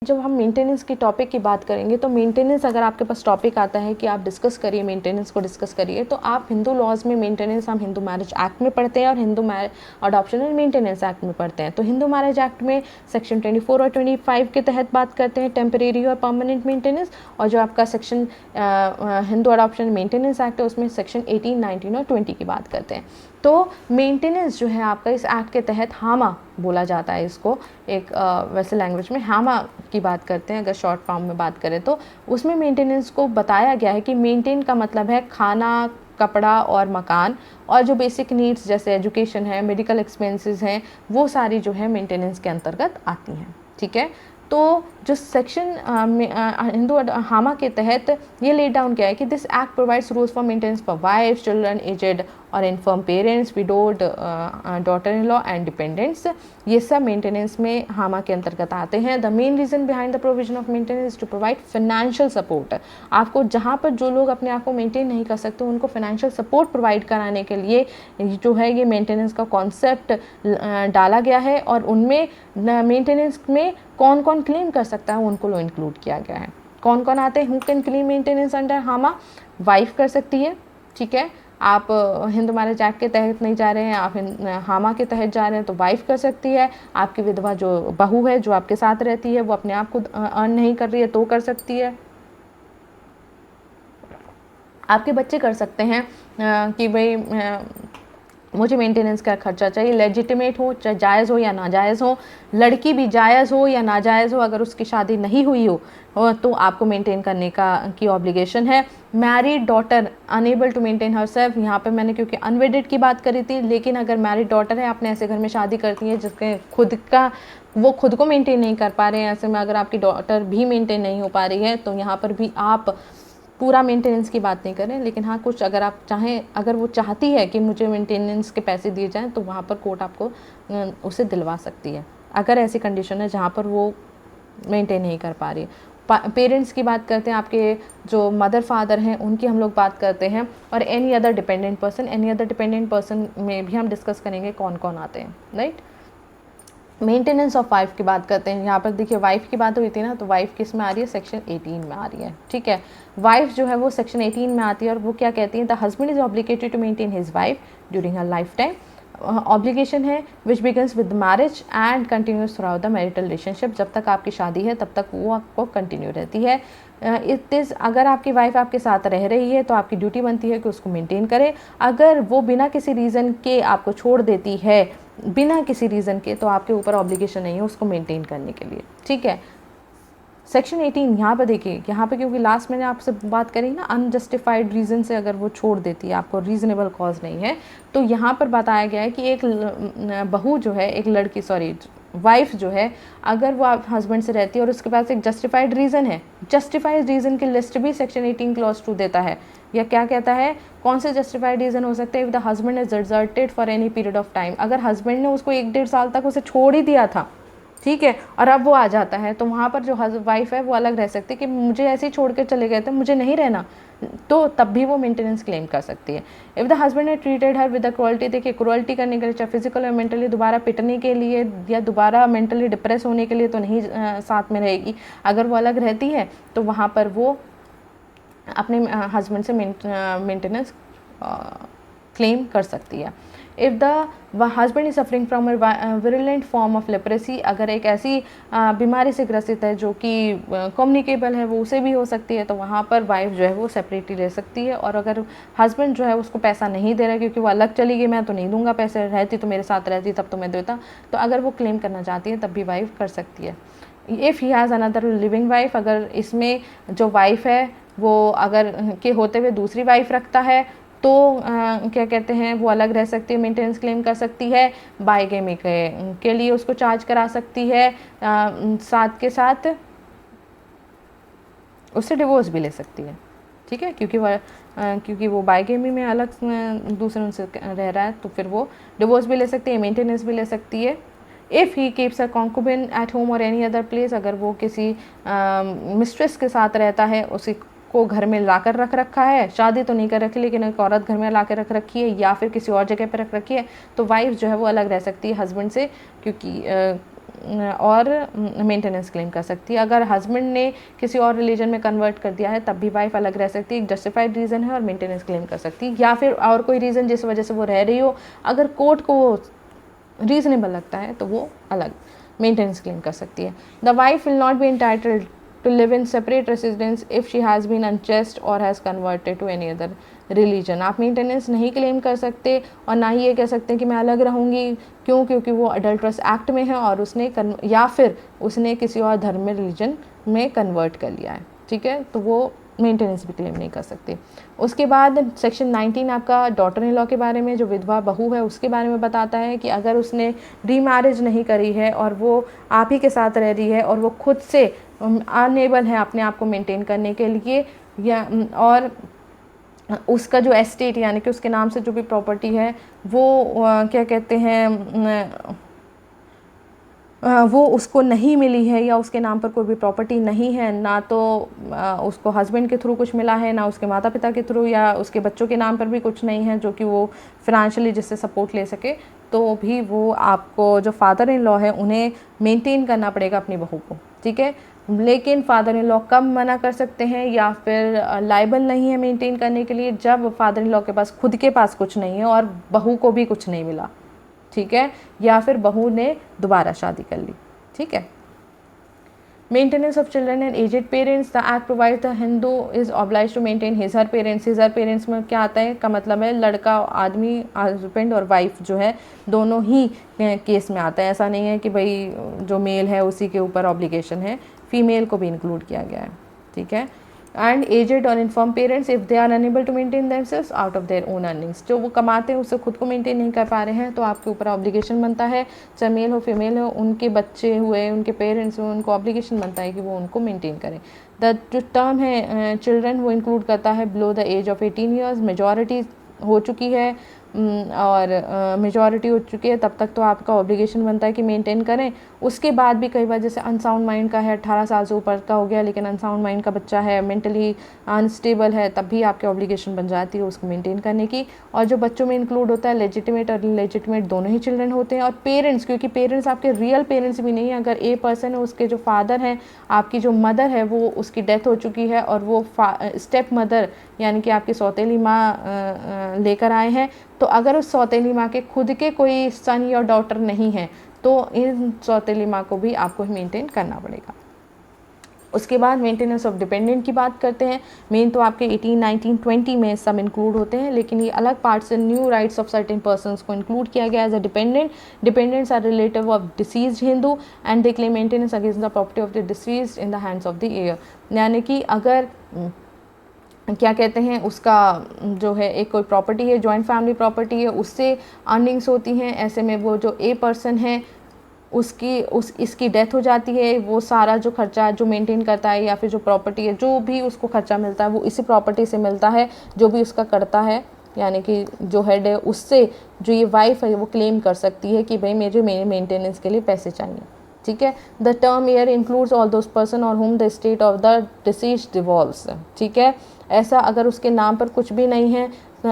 जब हम मेंटेनेंस की टॉपिक की बात करेंगे तो मेंटेनेंस अगर आपके पास टॉपिक आता है कि आप डिस्कस करिए, मेंटेनेंस को डिस्कस करिए, तो आप हिंदू लॉज में मेंटेनेंस हम हिंदू मैरिज एक्ट में पढ़ते हैं और Hindu adoption and maintenance act में पढ़ते हैं। तो हिंदू मैरिज एक्ट में सेक्शन 24 और 25 के तहत बात करते हैं टेम्परेरी और परमानेंट मेंटेनेंस, और जो आपका section Hindu adoption maintenance act है उसमें सेक्शन 18, 19 और 20 की बात करते हैं। तो मेंटेनेंस जो है आपका इस एक्ट के तहत हामा बोला जाता है, इसको एक वैसे लैंग्वेज में हामा की बात करते हैं अगर शॉर्ट फॉर्म में बात करें तो। उसमें मेंटेनेंस को बताया गया है कि मेंटेन का मतलब है खाना, कपड़ा और मकान, और जो बेसिक नीड्स जैसे एजुकेशन है, मेडिकल एक्सपेंसेस हैं, वो सारी जो है मेंटेनेंस के अंतर्गत आती हैं। ठीक है, तो जो सेक्शन हिंदू हामा के तहत ये लेट डाउन किया है कि this act provides rules for maintenance for wife, children, aged और infirm parents, widowed, daughter in law and dependents. ये सब मेंटेनेंस में हामा के अंतर्गत आते हैं। The main reason behind the provision of maintenance to provide financial support. आपको जहाँ पर जो लोग अपने आप को मेंटेन नहीं कर सकते उनको फाइनेंशियल सपोर्ट प्रोवाइड कराने के लिए जो है ये मेंटेनेंस का कॉन्सेप्ट डाला गया है, और उनमें मेंटेनेंस में कौन कौन क्लेम कर सकता है उनको इंक्लूड किया गया है। कौन कौन आते हैं who can claim maintenance under हामा? वाइफ कर सकती है। ठीक है, आप हिंदू मैरिज एक्ट के तहत नहीं जा रहे हैं, आप हामा के तहत जा रहे हैं तो वाइफ कर सकती है। आपकी विधवा जो बहू है जो आपके साथ रहती है वो अपने आप को अर्न नहीं कर रही है तो कर सकती है। आपके बच्चे कर सकते हैं कि भाई मुझे मेंटेनेंस का खर्चा चाहिए, लेजिटिमेट हो चाहे जायज़ हो या नाजायज़ हो, लड़की भी जायज़ हो या नाजायज़ हो, अगर उसकी शादी नहीं हुई हो तो आपको मेंटेन करने की ऑब्लिगेशन है। Married daughter unable to maintain herself, यहाँ पे मैंने क्योंकि अनवेडेड की बात करी थी, लेकिन अगर मैरिड डॉटर है, आपने ऐसे घर में शादी करती है जिसके वो खुद को मेंटेन नहीं कर पा रहे हैं, ऐसे में अगर आपकी डॉटर भी मेंटेन नहीं हो पा रही है तो यहाँ पर भी आप पूरा मेंटेनेंस की बात नहीं करें, लेकिन हाँ कुछ अगर आप चाहें, अगर वो चाहती है कि मुझे मेंटेनेंस के पैसे दिए जाएं तो वहाँ पर कोर्ट आपको उसे दिलवा सकती है अगर ऐसी कंडीशन है जहाँ पर वो मेंटेन नहीं कर पा रही है। पेरेंट्स की बात करते हैं, आपके जो मदर फादर हैं उनकी हम लोग बात करते हैं, और एनी अदर डिपेंडेंट पर्सन में भी हम डिस्कस करेंगे कौन कौन आते हैं। राइट, मेंटेनेंस ऑफ वाइफ की बात करते हैं। यहाँ पर देखिए वाइफ की बात हुई थी ना, तो वाइफ किस में आ रही है? सेक्शन 18 में आ रही है। ठीक है, वाइफ जो है वो सेक्शन 18 में आती है, और वो क्या कहती है? The husband is obligated to maintain his wife during her life time. Obligation है which begins with marriage and continues throughout the marital relationship. जब तक आपकी शादी है तब तक वो आपको कंटिन्यू रहती है। इट इज़, अगर आपकी वाइफ आपके साथ रह रही है तो आपकी ड्यूटी बनती है कि उसको मेंटेन करें। अगर वो बिना किसी रीज़न के आपको छोड़ देती है, बिना किसी रीज़न के, तो आपके ऊपर ऑब्लिगेशन नहीं है उसको मेंटेन करने के लिए। ठीक है, सेक्शन 18 यहाँ पर देखिए, यहाँ पे क्योंकि लास्ट मैंने आपसे बात करी ना, अनजस्टिफाइड रीज़न से अगर वो छोड़ देती है, आपको रीज़नेबल कॉज नहीं है, तो यहाँ पर बताया गया है कि एक बहू जो है, एक लड़की, सॉरी वाइफ जो है, अगर वो हस्बैंड से रहती है और उसके पास एक जस्टिफाइड रीज़न है, जस्टिफाइड रीज़न की लिस्ट भी सेक्शन 18 क्लॉज 2 देता है। या क्या कहता है, कौन से जस्टिफाइड रीज़न हो सकते हैं? If the husband is deserted for any period of time, अगर हस्बैंड ने उसको 1-1.5 साल तक उसे छोड़ ही दिया था, ठीक है, और अब वो आ जाता है, तो वहाँ पर जो वाइफ है वो अलग रह सकती है कि मुझे ऐसे ही छोड़ कर चले गए थे, मुझे नहीं रहना, तो तब भी वो मेंटेनेंस क्लेम कर सकती है। इफ़ द हस्बैंड ने treated her with the cruelty, देखिए क्रुअल्टी करने के लिए, चाहे फिजिकल और मेंटली, दोबारा पिटने के लिए या दोबारा मेंटली डिप्रेस होने के लिए तो नहीं साथ में रहेगी। अगर वो अलग रहती है तो वहाँ पर वो अपने हस्बैंड से मेंटेनेंस क्लेम कर सकती है। If the husband is suffering from virulent form of leprosy, अगर एक ऐसी बीमारी से ग्रसित है जो कि कम्युनिकेबल है, वो उसे भी हो सकती है, तो वहाँ पर वाइफ जो है वो सेपरेटली रह सकती है। और अगर हस्बैंड जो है उसको पैसा नहीं दे रहा है क्योंकि वो अलग चली गई, मैं तो नहीं दूंगा पैसे, रहती तो मेरे साथ रहती तब तो मैं देता, तो अगर वो क्लेम करना चाहती है तब भी वाइफ कर सकती है। If he has another living wife, अगर इसमें जो वाइफ है वो अगर के होते हुए दूसरी वाइफ रखता है तो क्या कहते हैं, वो अलग रह सकती है, मेंटेनेंस क्लेम कर सकती है। बाइगेमी के लिए उसको चार्ज करा सकती है, साथ के साथ उससे डिवोर्स भी ले सकती है। ठीक है, क्योंकि वो बाइगेमी में अलग दूसरे उनसे रह रहा है, तो फिर वो डिवोर्स भी ले सकती है, मेंटेनेंस भी ले सकती है। If he keeps a concubine at home और एनी अदर प्लेस, अगर वो किसी मिस्ट्रेस के साथ रहता है, उसी को घर में लाकर रख रखा है, शादी तो नहीं कर रखी लेकिन एक औरत घर में ला कर रख रखी है या फिर किसी और जगह पर रख रखी है, तो वाइफ जो है वो अलग रह सकती है हस्बैंड से, क्योंकि और मेंटेनेंस क्लेम कर सकती है। अगर हस्बैंड ने किसी और रिलीजन में कन्वर्ट कर दिया है तब भी वाइफ अलग रह सकती है, एक जस्टिफाइड रीज़न है और मेंटेनेंस क्लेम कर सकती है। या फिर और कोई रीज़न जिस वजह से वो रह रही हो, अगर कोर्ट को रीजनेबल लगता है तो वो अलग मेंटेनेंस क्लेम कर सकती है। The wife will not be entitled to live in separate residence if she has been unjust or has converted to any other religion। आप मेंटेनेंस नहीं क्लेम कर सकते और ना ही ये कह सकते हैं कि मैं अलग रहूँगी, क्यों? क्योंकि वो अडल्ट्रस एक्ट में है और उसने या फिर उसने किसी और धर्म में, रिलीजन में कन्वर्ट कर लिया है, ठीक है, तो वो मेंटेनेंस भी क्लेम नहीं कर सकते। उसके बाद सेक्शन 19 आपका डॉटर इन लॉ के बारे में, जो विधवा बहू है उसके बारे में बताता है कि अगर उसने रीमैरिज नहीं करी है और वो आप ही के साथ रह रही है और वो खुद से अनेबल है अपने आप को मेंटेन करने के लिए, या और उसका जो एस्टेट यानी कि उसके नाम से जो भी प्रॉपर्टी है वो क्या कहते हैं वो उसको नहीं मिली है, या उसके नाम पर कोई भी प्रॉपर्टी नहीं है, ना तो उसको हस्बैंड के थ्रू कुछ मिला है, ना उसके माता पिता के थ्रू, या उसके बच्चों के नाम पर भी कुछ नहीं है जो कि वो फिनेंशियली जिससे सपोर्ट ले सके, तो भी वो आपको जो फादर इन लॉ है उन्हें मेंटेन करना पड़ेगा अपनी बहू को, ठीक है। लेकिन फादर इन लॉ कब मना कर सकते हैं या फिर लायबल नहीं है मेंटेन करने के लिए? जब फादर इन लॉ के पास खुद के पास कुछ नहीं है और बहू को भी कुछ नहीं मिला, ठीक है, या फिर बहू ने दोबारा शादी कर ली, ठीक है। Maintenance of children and aged parents, the act provide the Hindu is oblige to maintain his her parents. His her parents में क्या आता है, का मतलब है लड़का, आदमी, हस्बैंड और वाइफ जो है दोनों ही केस में आता है। ऐसा नहीं है कि भाई जो मेल है उसी के ऊपर ऑब्लिगेशन है, फीमेल को भी इंक्लूड किया गया है, ठीक है। एंड एजेड और infirm parents if they are unable to maintain themselves out of their own earnings, जो वो कमाते हैं उससे खुद को मेंटेन नहीं कर पा रहे हैं तो आपके ऊपर ऑब्लिगेशन बनता है, चाहे मेल हो फीमेल हो, उनके बच्चे हुए, उनके पेरेंट्स हुए, उनको ऑब्लिगेशन बनता है कि वो उनको मेंटेन करें। द जो टर्म है चिल्ड्रन वो इंक्लूड करता है below the age of 18 years. Majority हो चुकी है और मेजॉरिटी हो चुकी है तब तक तो आपका ऑब्लिगेशन बनता है कि मेंटेन करें। उसके बाद भी कई बार जैसे अनसाउंड माइंड का है, 18 साल से ऊपर का हो गया लेकिन अनसाउंड माइंड का बच्चा है, मेंटली अनस्टेबल है, तब भी आपके ऑब्लिगेशन बन जाती है उसको मेंटेन करने की। और जो बच्चों में इंक्लूड होता है लेजिटिमेट और इलेजिटिमेट दोनों ही चिल्ड्रन होते हैं। और पेरेंट्स, क्योंकि पेरेंट्स आपके रियल पेरेंट्स भी नहीं है, अगर ए पर्सन है उसके जो फादर हैं, आपकी जो मदर है वो उसकी डेथ हो चुकी है और वो स्टेप मदर यानी कि आपकी सौतेली माँ लेकर आए हैं, तो अगर उस सौतेली माँ के खुद के कोई सन या डॉटर नहीं है तो इन सौतेली माँ को भी आपको ही मेंटेन करना पड़ेगा। उसके बाद मेंटेनेंस ऑफ डिपेंडेंट की बात करते हैं। मेन तो आपके 18, 19, 20 में सब इंक्लूड होते हैं, लेकिन ये अलग पार्ट से new rights of certain persons को इंक्लूड किया गया as a dependent. Dependents are relative of deceased Hindu and they claim maintenance against the property of the deceased in the hands of the heir. यानी कि अगर क्या कहते हैं उसका जो है एक कोई प्रॉपर्टी है, जॉइंट फैमिली प्रॉपर्टी है, उससे अर्निंग्स होती हैं, ऐसे में वो जो ए पर्सन है इसकी डेथ हो जाती है, वो सारा जो खर्चा जो मेंटेन करता है या फिर जो प्रॉपर्टी है जो भी उसको खर्चा मिलता है वो इसी प्रॉपर्टी से मिलता है, जो भी उसका करता है यानी कि जो हेड है उससे जो ये वाइफ है वो क्लेम कर सकती है कि भाई मेरे मेंटेनेंस के लिए पैसे चाहिए, ठीक है। The term heir includes all those person और whom the estate of the deceased devolves, ठीक है। ऐसा अगर उसके नाम पर कुछ भी नहीं है,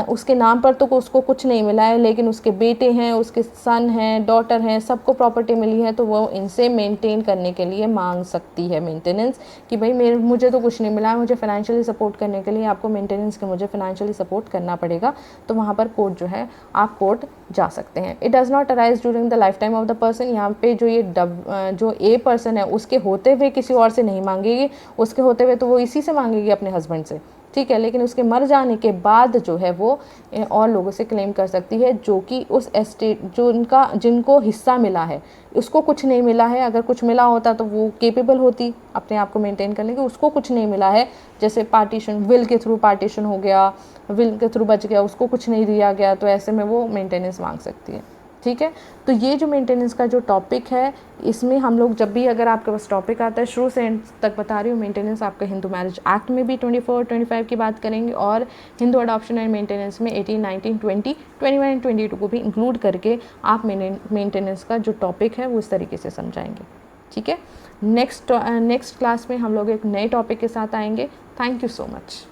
उसके नाम पर तो उसको कुछ नहीं मिला है लेकिन उसके बेटे हैं, उसके सन हैं, डॉटर हैं, सबको प्रॉपर्टी मिली है, तो वो इनसे मेंटेन करने के लिए मांग सकती है मेंटेनेंस कि भाई मुझे तो कुछ नहीं मिला है, मुझे फाइनेंशियली सपोर्ट करने के लिए आपको मेंटेनेंस के मुझे फाइनेंशियली सपोर्ट करना पड़ेगा। तो वहाँ पर कोर्ट जो है आप कोर्ट जा सकते हैं। It does not arise during the life time of the person. यहाँ पे जो ये जो ए पर्सन है उसके होते हुए किसी और से नहीं मांगेगी, उसके होते हुए तो वो इसी से मांगेगी अपने हस्बैंड से, ठीक है, लेकिन उसके मर जाने के बाद जो है वो और लोगों से क्लेम कर सकती है जो कि उस एस्टेट जो जिनको हिस्सा मिला है, उसको कुछ नहीं मिला है। अगर कुछ मिला होता तो वो केपेबल होती अपने आप को मेंटेन करने की, उसको कुछ नहीं मिला है, जैसे पार्टीशन, विल के थ्रू पार्टीशन हो गया, विल के थ्रू बच गया, उसको कुछ नहीं दिया गया, तो ऐसे में वो मेंटेनेंस मांग सकती है, ठीक है। तो ये जो मेंटेनेंस का जो टॉपिक है इसमें हम लोग जब भी अगर आपके पास टॉपिक आता है शुरू से एंड तक बता रही हूँ, मेंटेनेंस आपका हिंदू मैरिज एक्ट में भी 24, 25 की बात करेंगे और हिंदू अडॉप्शन एंड मेंटेनेंस में 18, 19, 20, 21 एंड 22 को भी इंक्लूड करके आप मेंटेनेंस का जो टॉपिक है वो इस तरीके से समझाएंगे, ठीक है। नेक्स्ट क्लास में हम लोग एक नए टॉपिक के साथ आएंगे। Thank you so much.